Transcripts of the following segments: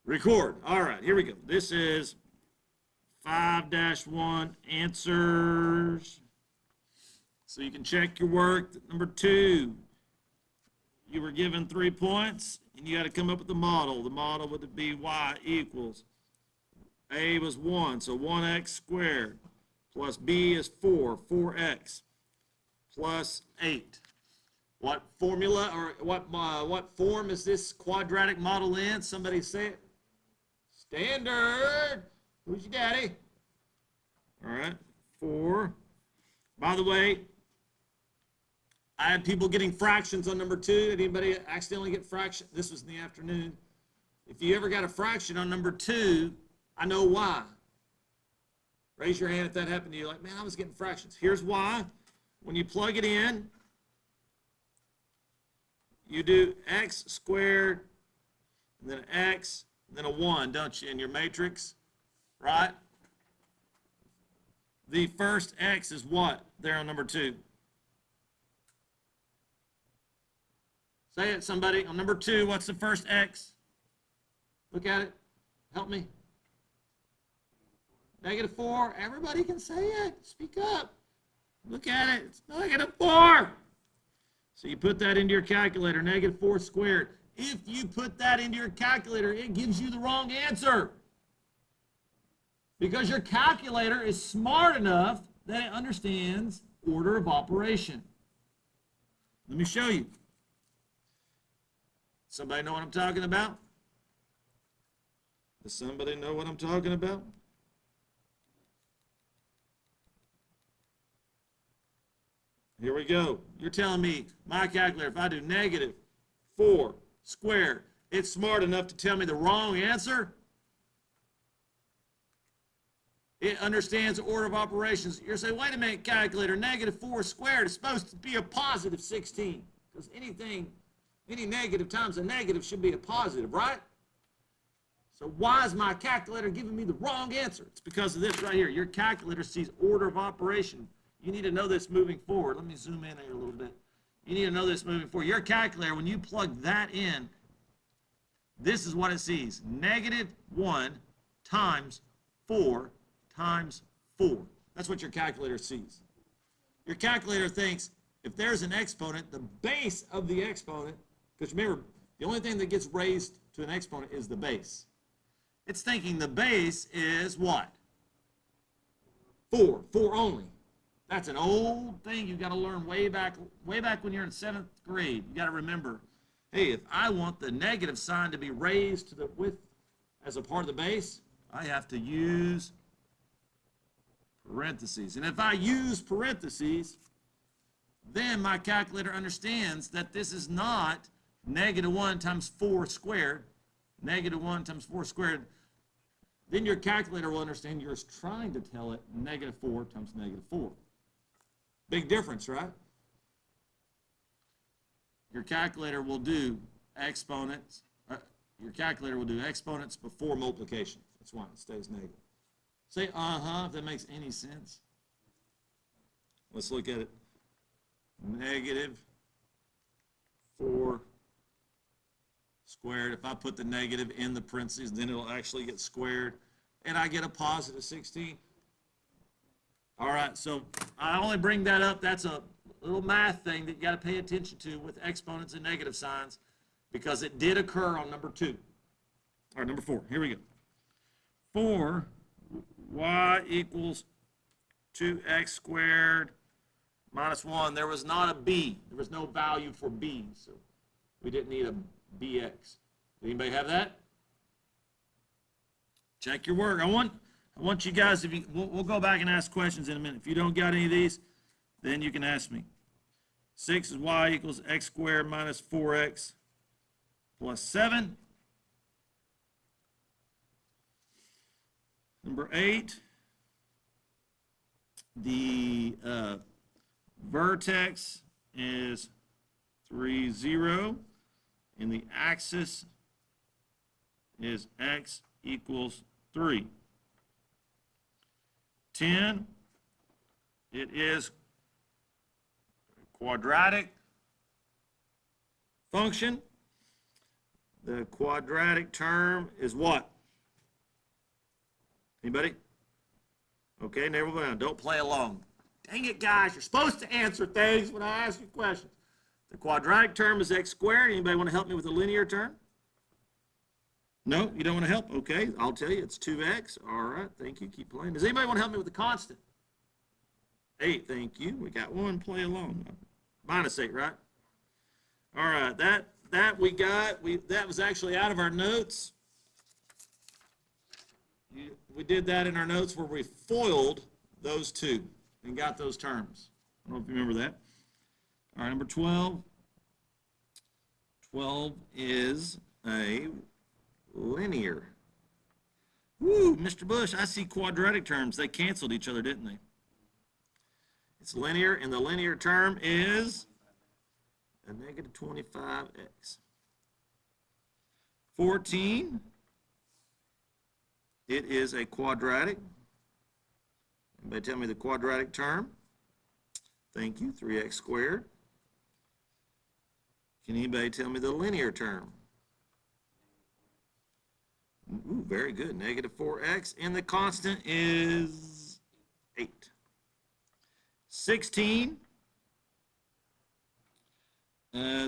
Record. All right, here we go. This is 5-1 answers. So you can check your work. Number 2, you were given 3 points, and you got to come up with the model. The model would be y equals, a was 1, so 1x squared, plus b is 4x, plus 8. What formula or what form is this quadratic model in? Somebody say it. Standard. Who's your daddy? All right, 4. By the way, I had people getting fractions on number 2. Did anybody accidentally get fraction? This was in the afternoon. If you ever got a fraction on number 2, I know why. Raise your hand if that happened to you. Like, man, I was getting fractions. Here's why. When you plug it in, you do x squared, and then x, and then a 1, don't you, in your matrix, right? The first x is what there on number 2? Say it, somebody. On number 2, what's the first x? Look at it. Help me. -4. Everybody can say it. Speak up. Look at it. It's -4. So you put that into your calculator, -4 squared. If you put that into your calculator, it gives you the wrong answer. Because your calculator is smart enough that it understands order of operation. Let me show you. Somebody know what I'm talking about? Does somebody know what I'm talking about? Here we go. You're telling me my calculator, if I do -4 squared, it's smart enough to tell me the wrong answer? It understands the order of operations. You're saying, wait a minute, calculator, -4 squared is supposed to be a positive 16. Because any negative times a negative should be a positive, right? So why is my calculator giving me the wrong answer? It's because of this right here. Your calculator sees order of operation. You need to know this moving forward. Let me zoom in here a little bit. You need to know this moving forward. Your calculator, when you plug that in, this is what it sees. -1 times 4 times 4. That's what your calculator sees. Your calculator thinks if there's an exponent, the base of the exponent, because remember, the only thing that gets raised to an exponent is the base. It's thinking the base is what? 4 only. That's an old thing you've got to learn way back when you're in 7th grade. You got to remember, hey, if I want the negative sign to be raised to the width as a part of the base, I have to use parentheses. And if I use parentheses, then my calculator understands that this is not -1 times 4 squared. -1 times 4 squared. Then your calculator will understand you're trying to tell it -4 times -4. Big difference, right? Your calculator will do exponents. Your calculator will do exponents before multiplication. That's why it stays negative. Say if that makes any sense. Let's look at it. -4 squared. If I put the negative in the parentheses, then it'll actually get squared, and I get a positive 16. All right, so I only bring that up. That's a little math thing that you got to pay attention to with exponents and negative signs, because it did occur on number 2. All right, number 4. Here we go. 4y equals 2x squared minus 1. There was not a b. There was no value for b, so we didn't need a bx. Did anybody have that? Check your work. I want you guys, we'll go back and ask questions in a minute. If you don't got any of these, then you can ask me. 6 is y equals x squared minus 4x plus 7. Number 8, the vertex is 3, 0, and the axis is x equals 3. 10, it is quadratic function. The quadratic term is what? Anybody? Okay, never mind. Don't play along. Dang it, guys. You're supposed to answer things when I ask you questions. The quadratic term is x squared. Anybody want to help me with the linear term? No, you don't want to help? Okay, I'll tell you. It's 2x. All right, thank you. Keep playing. Does anybody want to help me with the constant? 8, thank you. We got one. Play along. -8, right? All right, that we got. That was actually out of our notes. We did that in our notes where we FOILed those two and got those terms. I don't know if you remember that. All right, number 12. 12 is a linear. Woo, Mr. Bush, I see quadratic terms. They canceled each other, didn't they? It's linear, and the linear term is a -25x. 14. It is a quadratic. Anybody tell me the quadratic term? Thank you, 3x squared. Can anybody tell me the linear term? Ooh, very good, -4x. And the constant is 8. 16.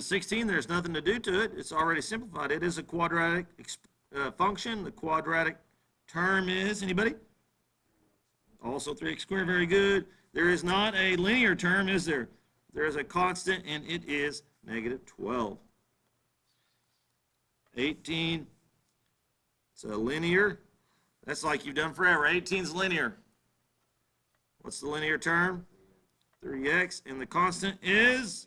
16, there's nothing to do to it. It's already simplified. It is a quadratic function. The quadratic term is, anybody? Also 3x squared, very good. There is not a linear term, is there? There is a constant, and it is -12. 18, it's a linear. That's like you've done forever. 18 is linear. What's the linear term? 3x, and the constant is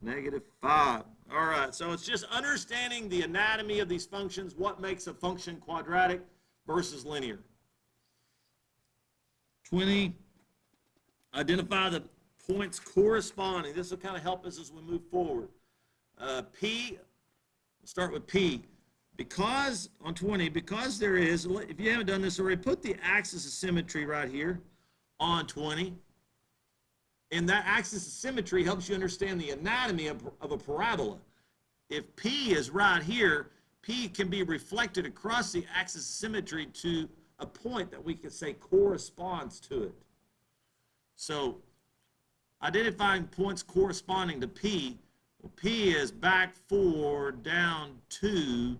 -5. All right, so it's just understanding the anatomy of these functions, what makes a function quadratic versus linear. 20, identify the points corresponding. This will kind of help us as we move forward. P, we'll start with P. Because, on 20, because there is, if you haven't done this already, put the axis of symmetry right here on 20. And that axis of symmetry helps you understand the anatomy of a parabola. If P is right here, P can be reflected across the axis of symmetry to a point that we could say corresponds to it. So, identifying points corresponding to P, well, P is back 4, down 2.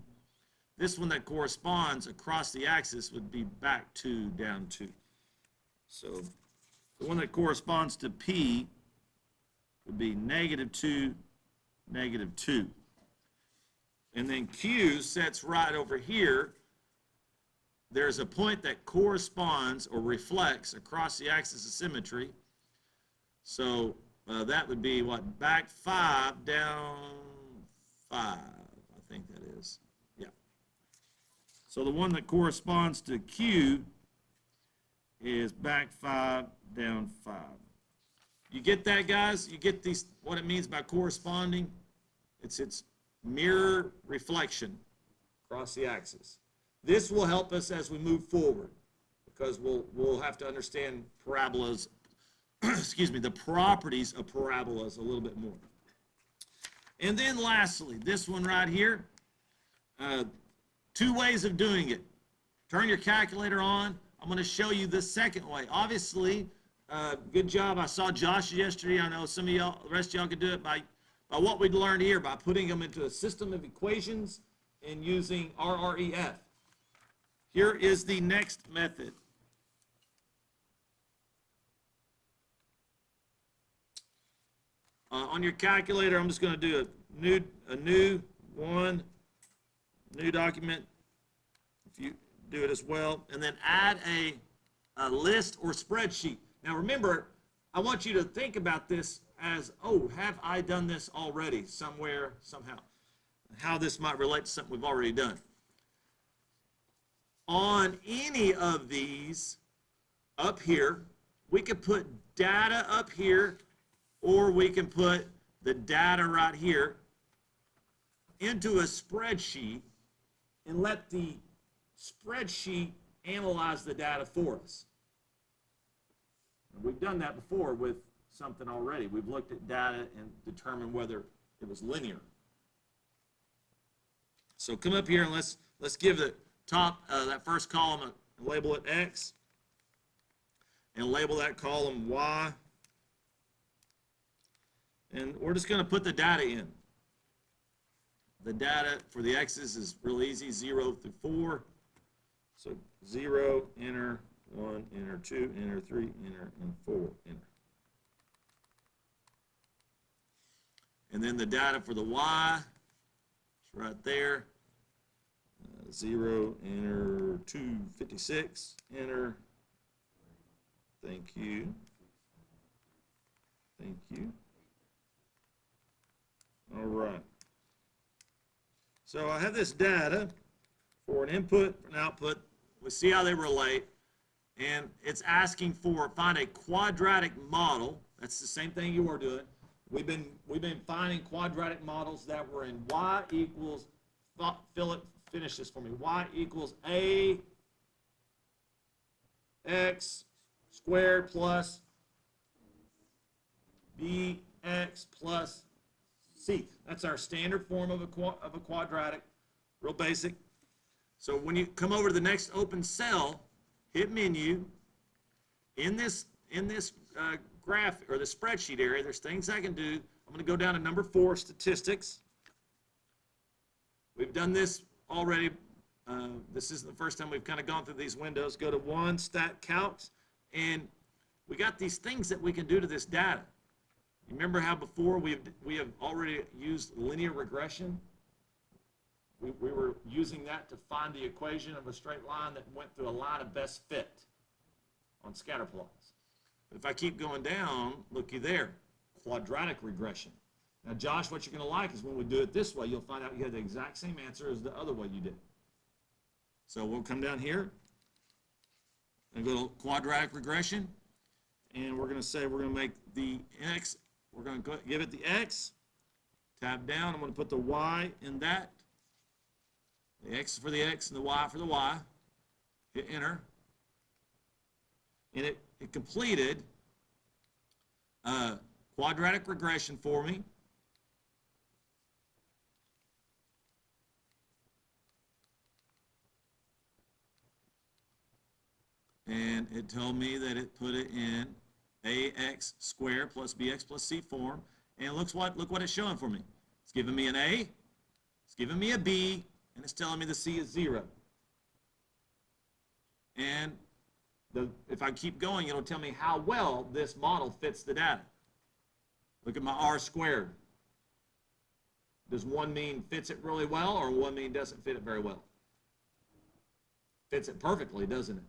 This one that corresponds across the axis would be back 2, down 2. So, the one that corresponds to P would be -2, -2. And then Q sets right over here. There's a point that corresponds or reflects across the axis of symmetry. So that would be what? Back 5, down 5, I think that is. Yeah. So the one that corresponds to Q is back 5, down 5. You get that, guys? You get these, what it means by corresponding? It's its mirror reflection across the axis. This will help us as we move forward because we'll have to understand parabolas, excuse me, the properties of parabolas a little bit more. And then lastly, this one right here, 2 ways of doing it. Turn your calculator on. I'm going to show you the second way. Obviously, good job. I saw Josh yesterday. I know some of y'all, the rest of y'all could do it by what we learned here, by putting them into a system of equations and using RREF. Here is the next method. On your calculator, I'm just going to do a new document. If you do it as well, and then add a list or spreadsheet. Now remember, I want you to think about this as, oh, have I done this already somewhere, somehow? How this might relate to something we've already done. On any of these up here, we could put data up here, or we can put the data right here into a spreadsheet and let the spreadsheet analyze the data for us. And we've done that before with something already. We've looked at data and determined whether it was linear. So come up here and let's give the top, that first column, label it X, and label that column Y. And we're just going to put the data in. The data for the X's is real easy, 0 through 4. So 0, enter, 1, enter, 2, enter, 3, enter, and 4, enter. And then the data for the Y is right there. 0, enter, 256, enter. Thank you. Thank you. All right. So I have this data for an input and output. We see how they relate. And it's asking for, find a quadratic model. That's the same thing you were doing. We've been finding quadratic models that were in y equals, Philip, finish this for me. Y equals ax squared plus bx plus c. That's our standard form of a quadratic, real basic. So when you come over to the next open cell, hit menu. In this graph or the spreadsheet area, there's things I can do. I'm going to go down to number 4, statistics. We've done this already. This isn't the first time we've kind of gone through these windows. Go to 1, stat calcs, and we got these things that we can do to this data. You remember how before we have already used linear regression? We were using that to find the equation of a straight line that went through a line of best fit on scatter plots. But if I keep going down, looky there, quadratic regression. Now, Josh, what you're going to like is when we do it this way, you'll find out you have the exact same answer as the other way you did. So we'll come down here and go to quadratic regression, and we're going to say we're going to make the x, we're going to give it the x, tab down, I'm going to put the y in that. The x for the x and the y for the y. Hit enter. And it completed quadratic regression for me. And it told me that it put it in ax squared plus bx plus c form. And look what it's showing for me. It's giving me an a, it's giving me a b, and it's telling me the c is 0. And if I keep going, it'll tell me how well this model fits the data. Look at my r squared. Does one mean fits it really well, or one mean doesn't fit it very well? Fits it perfectly, doesn't it?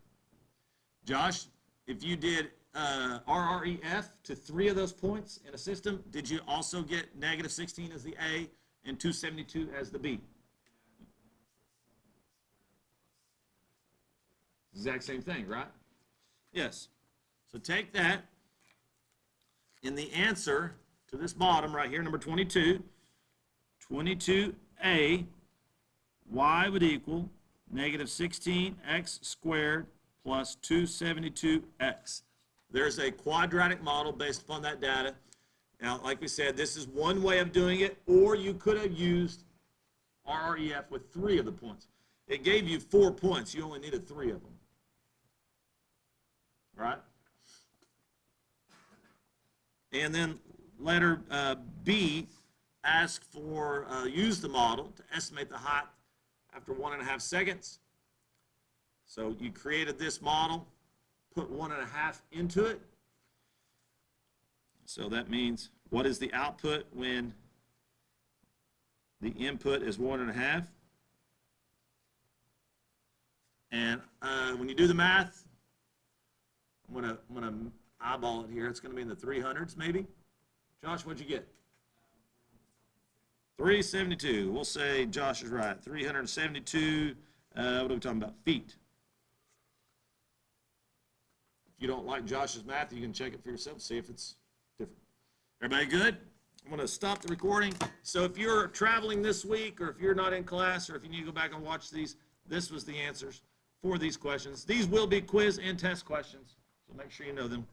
Josh, if you did RREF to 3 of those points in a system, did you also get negative 16 as the A and 272 as the B? Exact same thing, right? Yes. So take that. In the answer to this bottom right here, number 22, 22a, y would equal negative 16x squared plus 272x. There's a quadratic model based upon that data. Now, like we said, this is one way of doing it, or you could have used RREF with 3 of the points. It gave you 4 points. You only needed 3 of them. Right? And then letter B asks for use the model to estimate the height after 1.5 seconds. So you created this model, put 1.5 into it. So that means what is the output when the input is 1.5? And when you do the math, I'm gonna eyeball it here. It's gonna be in the 300s maybe. Josh, what'd you get? 372. We'll say Josh is right. 372. What are we talking about? Feet. If you don't like Josh's math, you can check it for yourself, see if it's different. Everybody good? I'm going to stop the recording. So if you're traveling this week, or if you're not in class, or if you need to go back and watch these, this was the answers for these questions. These will be quiz and test questions, so make sure you know them.